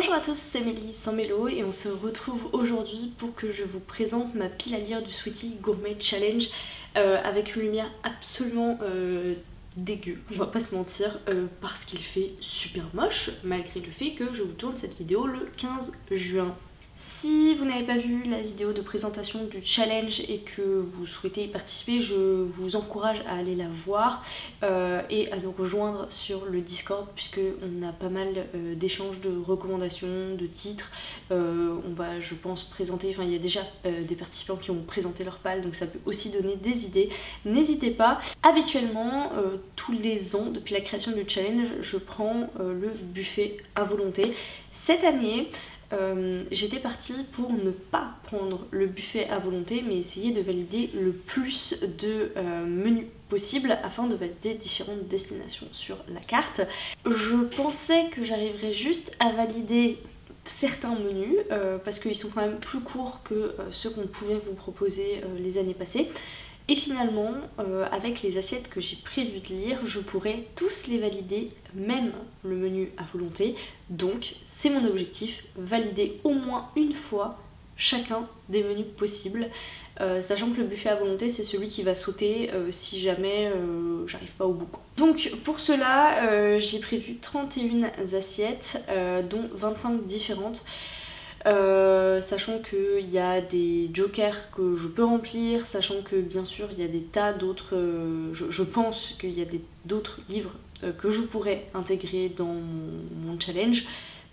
Bonjour à tous, c'est Mélie sans Mélo et on se retrouve aujourd'hui pour que je vous présente ma pile à lire du Sweety Gourmet Challenge avec une lumière absolument dégueu, on va pas se mentir, parce qu'il fait super moche malgré le fait que je vous tourne cette vidéo le 15 juin. Si vous n'avez pas vu la vidéo de présentation du challenge et que vous souhaitez y participer, je vous encourage à aller la voir et à nous rejoindre sur le Discord puisqu'on a pas mal d'échanges de recommandations, de titres. On va, je pense, présenter, enfin il y a déjà des participants qui ont présenté leur pal, donc ça peut aussi donner des idées. N'hésitez pas. Habituellement, tous les ans, depuis la création du challenge, je prends le buffet à volonté. Cette année, j'étais partie pour ne pas prendre le buffet à volonté mais essayer de valider le plus de menus possible afin de valider différentes destinations sur la carte. Je pensais que j'arriverais juste à valider certains menus parce qu'ils sont quand même plus courts que ceux qu'on pouvait vous proposer les années passées. Et finalement, avec les assiettes que j'ai prévu de lire, je pourrais tous les valider, même le menu à volonté. Donc c'est mon objectif, valider au moins une fois chacun des menus possibles. Sachant que le buffet à volonté c'est celui qui va sauter si jamais j'arrive pas au bout. Donc pour cela, j'ai prévu 31 assiettes, dont 25 différentes. Sachant qu'il y a des jokers que je peux remplir, sachant que bien sûr il y a des tas d'autres, je pense qu'il y a d'autres livres que je pourrais intégrer dans mon challenge,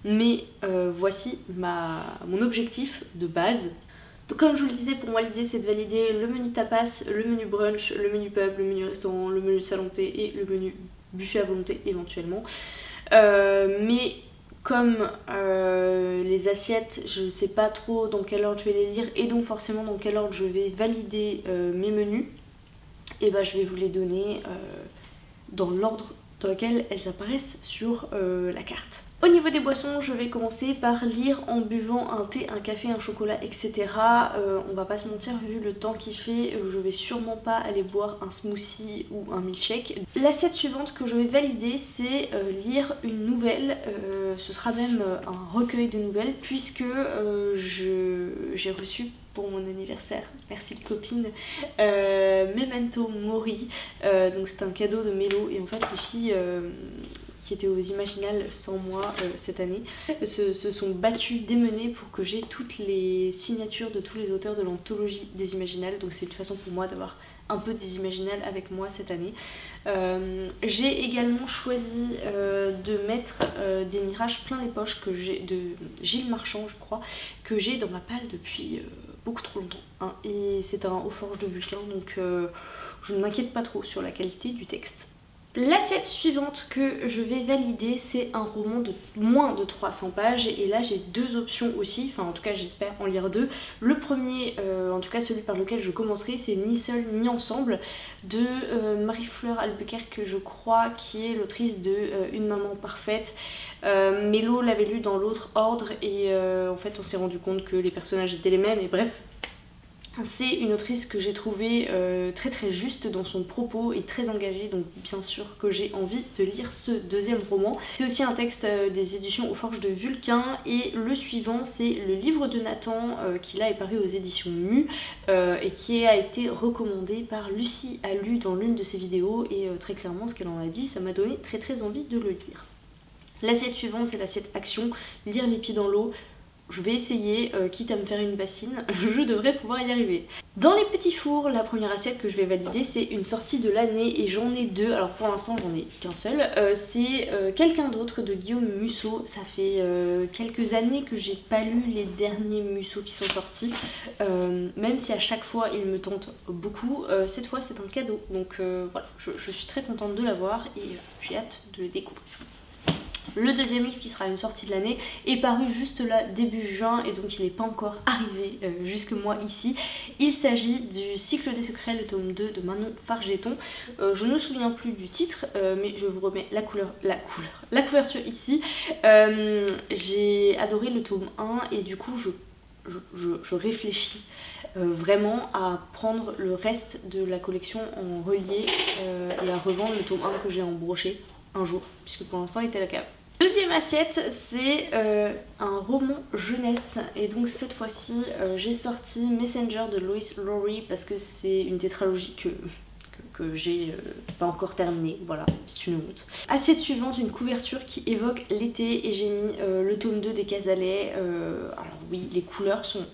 mais voici mon objectif de base. Donc comme je vous le disais, pour moi l'idée c'est de valider le menu tapas, le menu brunch, le menu pub, le menu restaurant, le menu salon thé et le menu buffet à volonté éventuellement. Mais comme les assiettes, je ne sais pas trop dans quel ordre je vais les lire et donc forcément dans quel ordre je vais valider mes menus, et ben je vais vous les donner dans l'ordre dans lequel elles apparaissent sur la carte. Au niveau des boissons, je vais commencer par lire en buvant un thé, un café, un chocolat, etc. On va pas se mentir, vu le temps qu'il fait, je vais sûrement pas aller boire un smoothie ou un milkshake. L'assiette suivante que je vais valider, c'est lire une nouvelle. Ce sera même un recueil de nouvelles, puisque j'ai reçu pour mon anniversaire, merci de copine, Memento Mori. Donc c'est un cadeau de Mélo, et en fait les filles qui étaient aux Imaginales sans moi cette année se sont battues, démenées pour que j'ai toutes les signatures de tous les auteurs de l'anthologie des Imaginales. Donc c'est une façon pour moi d'avoir un peu des Imaginales avec moi cette année. J'ai également choisi de mettre des mirages plein les poches que j'ai de Gilles Marchand, je crois, que j'ai dans ma palle depuis beaucoup trop longtemps, hein. Et c'est un Aux Forges de Vulcain, donc je ne m'inquiète pas trop sur la qualité du texte. L'assiette suivante que je vais valider, c'est un roman de moins de 300 pages, et là j'ai deux options aussi, enfin en tout cas j'espère en lire deux. Le premier, en tout cas celui par lequel je commencerai, c'est Ni seul ni ensemble de Marie-Fleur Albuquerque, je crois, qui est l'autrice de Une maman parfaite. Mélo l'avait lu dans l'autre ordre et en fait on s'est rendu compte que les personnages étaient les mêmes, et bref. C'est une autrice que j'ai trouvée très très juste dans son propos et très engagée, donc bien sûr que j'ai envie de lire ce deuxième roman. C'est aussi un texte des éditions Aux Forges de Vulcain, et le suivant c'est Le Livre de Nathan qui là est paru aux éditions Mu et qui a été recommandé par Lucie Alu dans l'une de ses vidéos, et très clairement ce qu'elle en a dit, ça m'a donné très très envie de le lire. L'assiette suivante c'est l'assiette action, lire les pieds dans l'eau. Je vais essayer, quitte à me faire une bassine, je devrais pouvoir y arriver. Dans les petits fours, la première assiette que je vais valider, c'est une sortie de l'année, et j'en ai deux. Alors pour l'instant j'en ai qu'un seul. C'est Quelqu'un d'autre de Guillaume Musso. Ça fait quelques années que j'ai pas lu les derniers Musso qui sont sortis, même si à chaque fois il me tente beaucoup. Cette fois c'est un cadeau, donc voilà, je suis très contente de l'avoir et j'ai hâte de le découvrir. Le deuxième livre, qui sera une sortie de l'année, est paru juste là début juin, et donc il n'est pas encore arrivé jusque moi ici. Il s'agit du Cycle des secrets, le tome 2 de Manon Fargeton. Je ne me souviens plus du titre, mais je vous remets la couverture ici. J'ai adoré le tome 1 et du coup je réfléchis vraiment à prendre le reste de la collection en relié et à revendre le tome 1 que j'ai en brochet un jour, puisque pour l'instant il était à la cave. Deuxième assiette, c'est un roman jeunesse, et donc cette fois-ci j'ai sorti Messenger de Lois Lowry parce que c'est une tétralogie que j'ai pas encore terminée, voilà, c'est une honte. Assiette suivante, une couverture qui évoque l'été, et j'ai mis le tome 2 des Casalets. Alors oui, les couleurs sont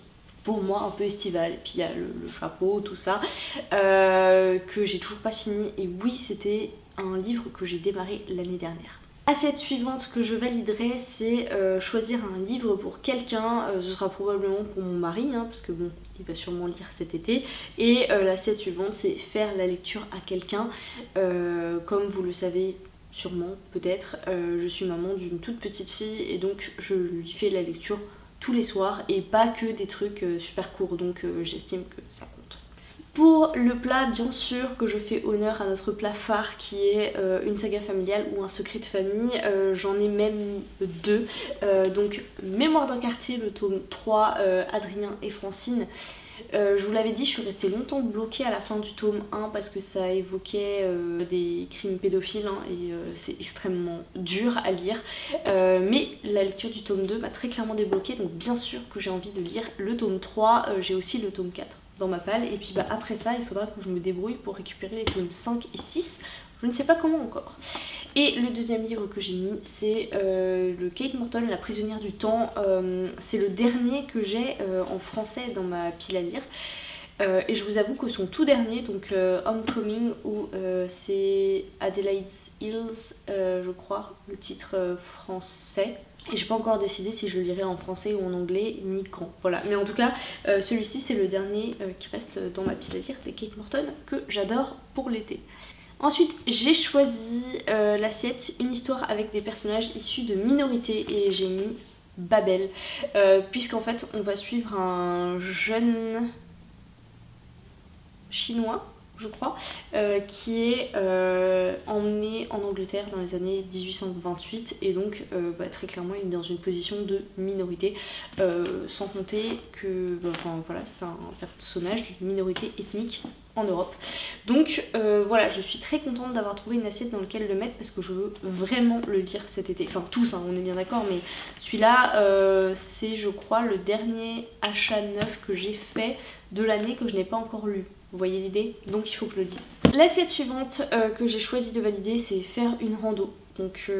pour moi un peu estivales, et puis il y a le chapeau, tout ça, que j'ai toujours pas fini, et oui, c'était un livre que j'ai démarré l'année dernière. Assiette suivante que je validerai, c'est choisir un livre pour quelqu'un. Ce sera probablement pour mon mari, hein, parce que bon, il va sûrement lire cet été. Et l'assiette suivante, c'est faire la lecture à quelqu'un. Comme vous le savez sûrement, peut-être, je suis maman d'une toute petite fille, et donc je lui fais la lecture tous les soirs, et pas que des trucs super courts, donc j'estime que ça compte. Pour le plat, bien sûr que je fais honneur à notre plat phare qui est une saga familiale ou un secret de famille. J'en ai même deux. Donc Mémoire d'un quartier, le tome 3, Adrien et Francine. Je vous l'avais dit, je suis restée longtemps bloquée à la fin du tome 1 parce que ça évoquait des crimes pédophiles, hein, et c'est extrêmement dur à lire. Mais la lecture du tome 2 m'a très clairement débloquée, donc bien sûr que j'ai envie de lire le tome 3. J'ai aussi le tome 4 dans ma palle, et puis après ça il faudra que je me débrouille pour récupérer les tomes 5 et 6, je ne sais pas comment encore. Et le deuxième livre que j'ai mis, c'est le Kate Morton, La prisonnière du temps. C'est le dernier que j'ai en français dans ma pile à lire. Et je vous avoue que son tout dernier, donc Homecoming, où c'est Adelaide's Hills, je crois, le titre français. Et j'ai pas encore décidé si je le lirai en français ou en anglais, ni quand. Voilà, mais en tout cas, celui-ci c'est le dernier qui reste dans ma pile à lire des Kate Morton, que j'adore pour l'été. Ensuite, j'ai choisi l'assiette Une histoire avec des personnages issus de minorités, et j'ai mis Babel, puisqu'en fait on va suivre un jeune chinois, je crois, qui est emmené en Angleterre dans les années 1828, et donc très clairement il est dans une position de minorité, sans compter que enfin, voilà, c'est un personnage d'une minorité ethnique en Europe. Donc voilà, je suis très contente d'avoir trouvé une assiette dans laquelle le mettre parce que je veux vraiment le lire cet été. Enfin tous, hein, on est bien d'accord, mais celui-là c'est je crois le dernier achat neuf que j'ai fait de l'année que je n'ai pas encore lu. Vous voyez l'idée? Donc il faut que je le lise. L'assiette suivante que j'ai choisi de valider, c'est faire une rando. Donc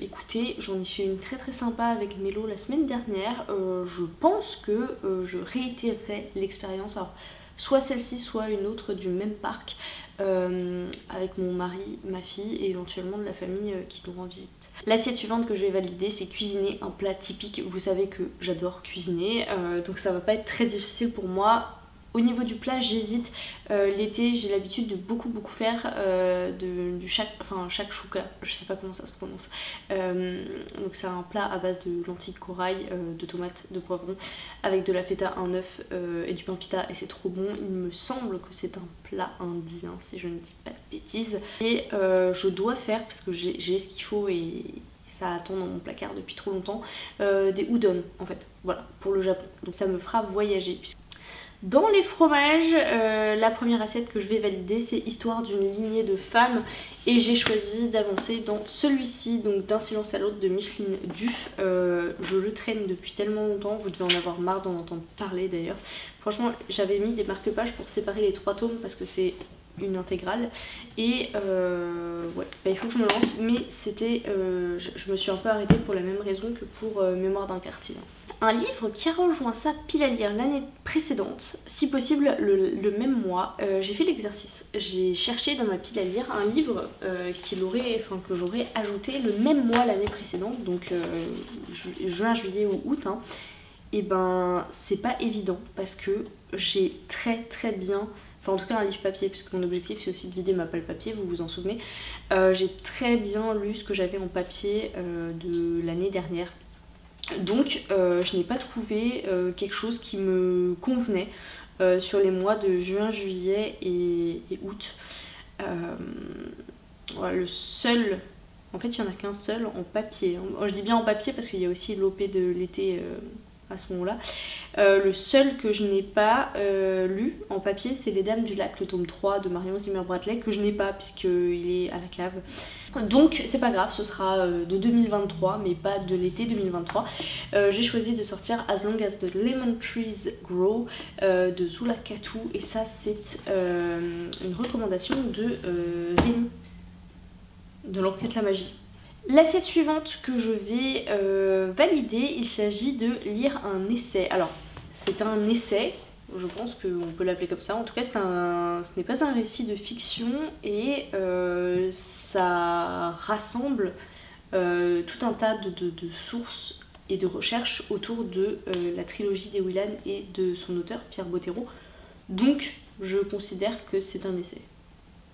écoutez, j'en ai fait une très très sympa avec Mélo la semaine dernière. Je pense que je réitérerai l'expérience. Alors soit celle-ci, soit une autre du même parc, avec mon mari, ma fille et éventuellement de la famille qui nous rend visite. L'assiette suivante que je vais valider, c'est cuisiner un plat typique. Vous savez que j'adore cuisiner, donc ça va pas être très difficile pour moi. Au niveau du plat, j'hésite. L'été, j'ai l'habitude de beaucoup faire du shakshuka, je sais pas comment ça se prononce. Donc c'est un plat à base de lentilles de corail, de tomates, de poivrons, avec de la feta, un œuf et du pain pita, et c'est trop bon. Il me semble que c'est un plat indien si je ne dis pas de bêtises. Et je dois faire, parce que j'ai ce qu'il faut et ça attend dans mon placard depuis trop longtemps, des udon en fait, voilà, pour le Japon. Donc ça me fera voyager. Dans les fromages, la première assiette que je vais valider, c'est Histoire d'une lignée de femmes, et j'ai choisi d'avancer dans celui-ci, donc D'un silence à l'autre de Micheline Duff. Je le traîne depuis tellement longtemps, vous devez en avoir marre d'en entendre parler d'ailleurs. Franchement, j'avais mis des marque-pages pour séparer les 3 tomes parce que c'est une intégrale, et ouais, il faut que je me lance, mais c'était, je me suis un peu arrêtée pour la même raison que pour Mémoire d'un quartier. Un livre qui a rejoint sa pile à lire l'année précédente, si possible le même mois. J'ai fait l'exercice, j'ai cherché dans ma pile à lire un livre que j'aurais ajouté le même mois l'année précédente, donc juin, juillet ou août, hein. Et ben c'est pas évident parce que j'ai très bien, enfin en tout cas un livre papier, puisque mon objectif c'est aussi de vider ma palle papier, vous vous en souvenez. J'ai très bien lu ce que j'avais en papier de l'année dernière. Donc je n'ai pas trouvé quelque chose qui me convenait sur les mois de juin, juillet et août. Voilà, le seul, en fait il n'y en a qu'un seul en papier. Je dis bien en papier parce qu'il y a aussi l'OP de l'été à ce moment-là. Le seul que je n'ai pas lu en papier, c'est Les Dames du Lac, le tome 3 de Marion Zimmer Bradley, que je n'ai pas puisqu'il est à la cave. Donc c'est pas grave, ce sera de 2023 mais pas de l'été 2023. J'ai choisi de sortir As Long As the Lemon Trees Grow de Zula Katou, et ça c'est une recommandation de Rémi de l'Enquête la Magie. L'assiette suivante que je vais valider, il s'agit de lire un essai. Alors c'est un essai, je pense qu'on peut l'appeler comme ça. En tout cas, ce n'est pas un récit de fiction, et ça rassemble tout un tas de sources et de recherches autour de la trilogie des Willan et de son auteur, Pierre Bottero. Donc, je considère que c'est un essai.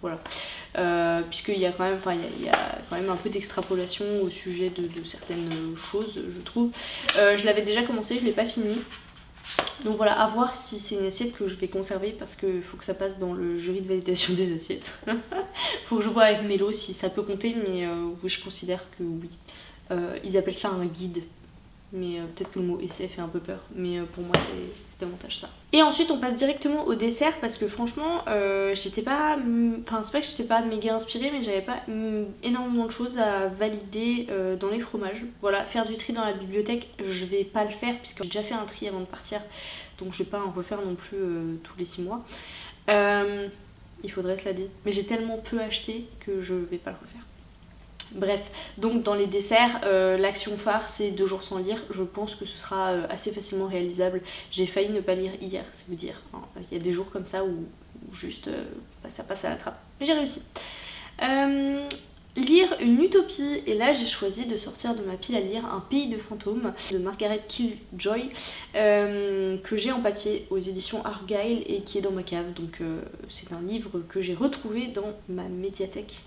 Voilà. Puisqu'il y a quand même, il y a quand même un peu d'extrapolation au sujet de certaines choses, je trouve. Je l'avais déjà commencé, je ne l'ai pas fini. Donc voilà, à voir si c'est une assiette que je vais conserver, parce qu'il faut que ça passe dans le jury de validation des assiettes. Faut que je vois avec Mélo si ça peut compter, mais oui, je considère que oui. Ils appellent ça un guide, mais peut-être que le mot essai fait un peu peur, mais pour moi c'est davantage ça. Et ensuite on passe directement au dessert, parce que franchement j'étais pas, enfin c'est pas que j'étais pas méga inspirée, mais j'avais pas énormément de choses à valider dans les fromages. Voilà, faire du tri dans la bibliothèque, je vais pas le faire puisque j'ai déjà fait un tri avant de partir, donc je vais pas en refaire non plus tous les 6 mois. Il faudrait se la dire, mais j'ai tellement peu acheté que je vais pas le refaire. Bref, donc dans les desserts, l'action phare c'est 2 jours sans lire. Je pense que ce sera assez facilement réalisable. J'ai failli ne pas lire hier, c'est vous dire. Il y a des jours comme ça où juste ça passe à la trappe. Mais j'ai réussi. Lire une utopie, et là j'ai choisi de sortir de ma pile à lire Un pays de fantômes de Margaret Killjoy, que j'ai en papier aux éditions Argyle et qui est dans ma cave. Donc c'est un livre que j'ai retrouvé dans ma médiathèque.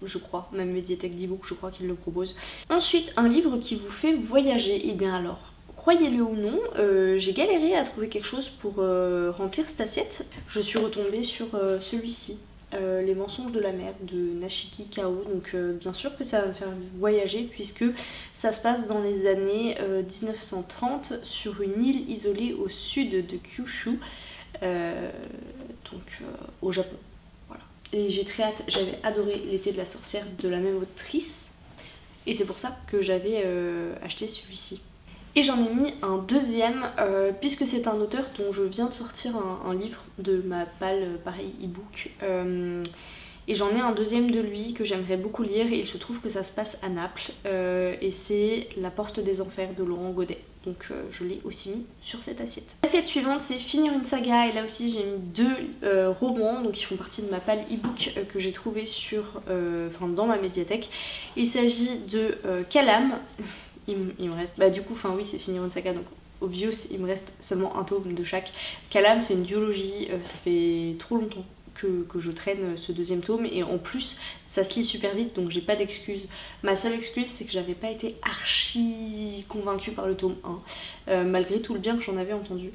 Je crois, même médiathèque d'e-book, je crois qu'il le propose. Ensuite, un livre qui vous fait voyager. Et bien alors, croyez-le ou non, j'ai galéré à trouver quelque chose pour remplir cette assiette. Je suis retombée sur celui-ci, Les mensonges de la mer de Nashiki Kao. Donc bien sûr que ça va me faire voyager, puisque ça se passe dans les années 1930 sur une île isolée au sud de Kyushu, au Japon. Et j'ai très hâte, j'avais adoré L'été de la sorcière de la même autrice, et c'est pour ça que j'avais acheté celui-ci. Et j'en ai mis un deuxième, puisque c'est un auteur dont je viens de sortir un livre de ma palle, pareil, e-book. Et j'en ai un deuxième de lui que j'aimerais beaucoup lire, et il se trouve que ça se passe à Naples, et c'est La porte des enfers de Laurent Godet. Donc je l'ai aussi mis sur cette assiette. L'assiette suivante c'est Finir une saga, et là aussi j'ai mis 2 romans, donc qui font partie de ma palle e-book que j'ai trouvé dans ma médiathèque. Il s'agit de Calam. Il me reste, du coup, oui c'est Finir une saga, donc obvious, il me reste seulement un tome de chaque. Calam c'est une duologie, ça fait trop longtemps que je traîne ce deuxième tome, et en plus ça se lit super vite, donc j'ai pas d'excuse. Ma seule excuse c'est que j'avais pas été archi convaincue par le tome 1, malgré tout le bien que j'en avais entendu.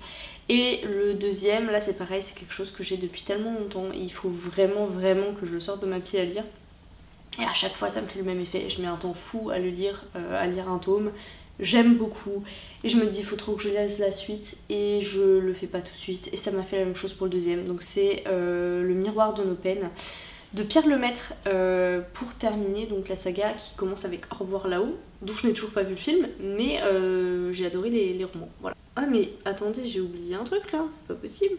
Et le deuxième, là c'est pareil, c'est quelque chose que j'ai depuis tellement longtemps, et il faut vraiment que je le sorte de ma pile à lire. Et à chaque fois ça me fait le même effet, je mets un temps fou à le lire, à lire un tome. J'aime beaucoup et je me dis il faut trop que je lise la suite, et je le fais pas tout de suite, et ça m'a fait la même chose pour le deuxième. Donc c'est Le miroir de nos peines de Pierre Lemaitre, pour terminer donc la saga qui commence avec Au revoir là-haut, dont je n'ai toujours pas vu le film, mais j'ai adoré les romans. Voilà. Ah mais attendez, j'ai oublié un truc là, c'est pas possible.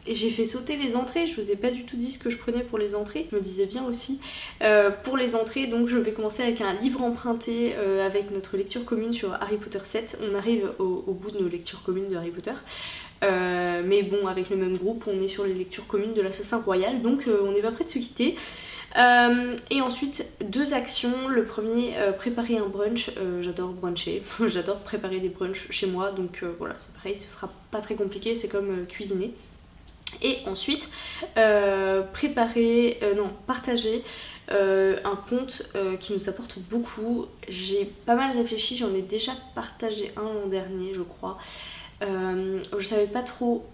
Et j'ai fait sauter les entrées, je vous ai pas du tout dit ce que je prenais pour les entrées, je me disais bien aussi. Pour les entrées, donc je vais commencer avec un livre emprunté avec notre lecture commune sur Harry Potter 7. On arrive au bout de nos lectures communes de Harry Potter. Mais bon, avec le même groupe, on est sur les lectures communes de l'Assassin Royal, donc on n'est pas prêt de se quitter. Et ensuite 2 actions. Le premier, préparer un brunch. J'adore bruncher, j'adore préparer des brunchs chez moi, donc voilà, c'est pareil, ce sera pas très compliqué, c'est comme cuisiner. Et ensuite partager un conte qui nous apporte beaucoup. J'ai pas mal réfléchi, j'en ai déjà partagé un l'an dernier je crois. Je savais pas trop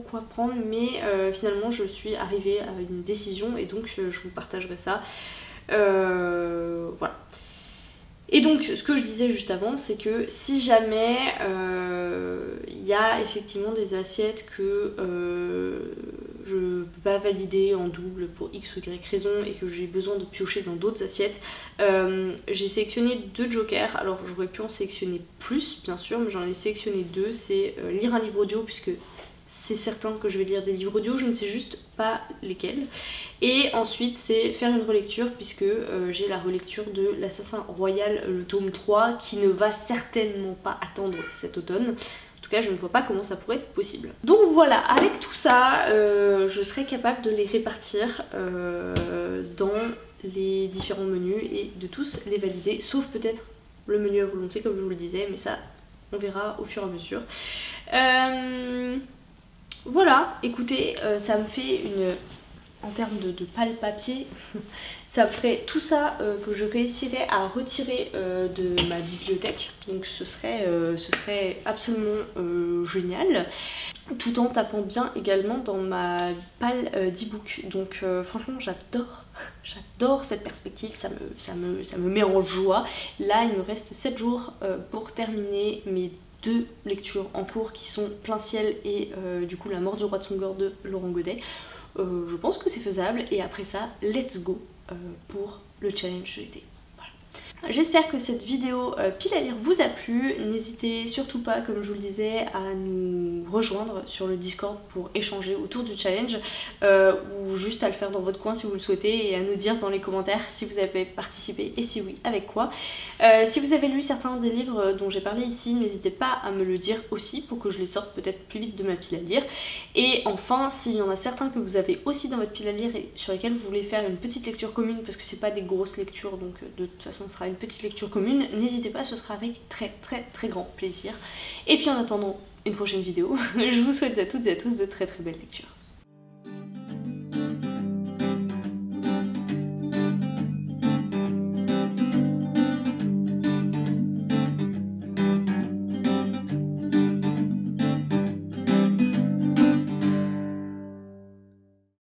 quoi prendre, mais finalement je suis arrivée à une décision, et donc je vous partagerai ça. Voilà. Et donc ce que je disais juste avant, c'est que si jamais il y a effectivement des assiettes que je ne peux pas valider en double pour X ou Y raison et que j'ai besoin de piocher dans d'autres assiettes. J'ai sélectionné 2 jokers, alors j'aurais pu en sélectionner plus bien sûr, mais j'en ai sélectionné 2. C'est lire un livre audio, puisque c'est certain que je vais lire des livres audio, je ne sais juste pas lesquels. Et ensuite c'est faire une relecture, puisque j'ai la relecture de l'Assassin Royal, le tome 3, qui ne va certainement pas attendre cet automne. En tout cas, je ne vois pas comment ça pourrait être possible. Donc voilà, avec tout ça, je serai capable de les répartir dans les différents menus et de tous les valider, sauf peut-être le menu à volonté comme je vous le disais, mais ça on verra au fur et à mesure. Voilà, écoutez, ça me fait une... En termes de pâle papier, ça ferait tout ça que je réussirais à retirer de ma bibliothèque. Donc ce serait absolument génial. Tout en tapant bien également dans ma palle d'e-book. Donc franchement j'adore cette perspective, ça me met en joie. Là il me reste 7 jours pour terminer mes 2 lectures en cours qui sont Plein Ciel et du coup La Mort du Roi Tsongor de Laurent Godet. Je pense que c'est faisable et après ça, let's go pour le challenge de l'été. Voilà. J'espère que cette vidéo pile à lire vous a plu. N'hésitez surtout pas, comme je vous le disais, à nous rejoindre sur le Discord pour échanger autour du challenge ou juste à le faire dans votre coin si vous le souhaitez et à nous dire dans les commentaires si vous avez participé et si oui, avec quoi. Si vous avez lu certains des livres dont j'ai parlé ici, n'hésitez pas à me le dire aussi pour que je les sorte peut-être plus vite de ma pile à lire. Et enfin, s'il y en a certains que vous avez aussi dans votre pile à lire et sur lesquels vous voulez faire une petite lecture commune, parce que c'est pas des grosses lectures, donc de toute façon ce sera une petite lecture commune, n'hésitez pas, ce sera avec très grand plaisir. Et puis en attendant une prochaine vidéo, je vous souhaite à toutes et à tous de très belles lectures.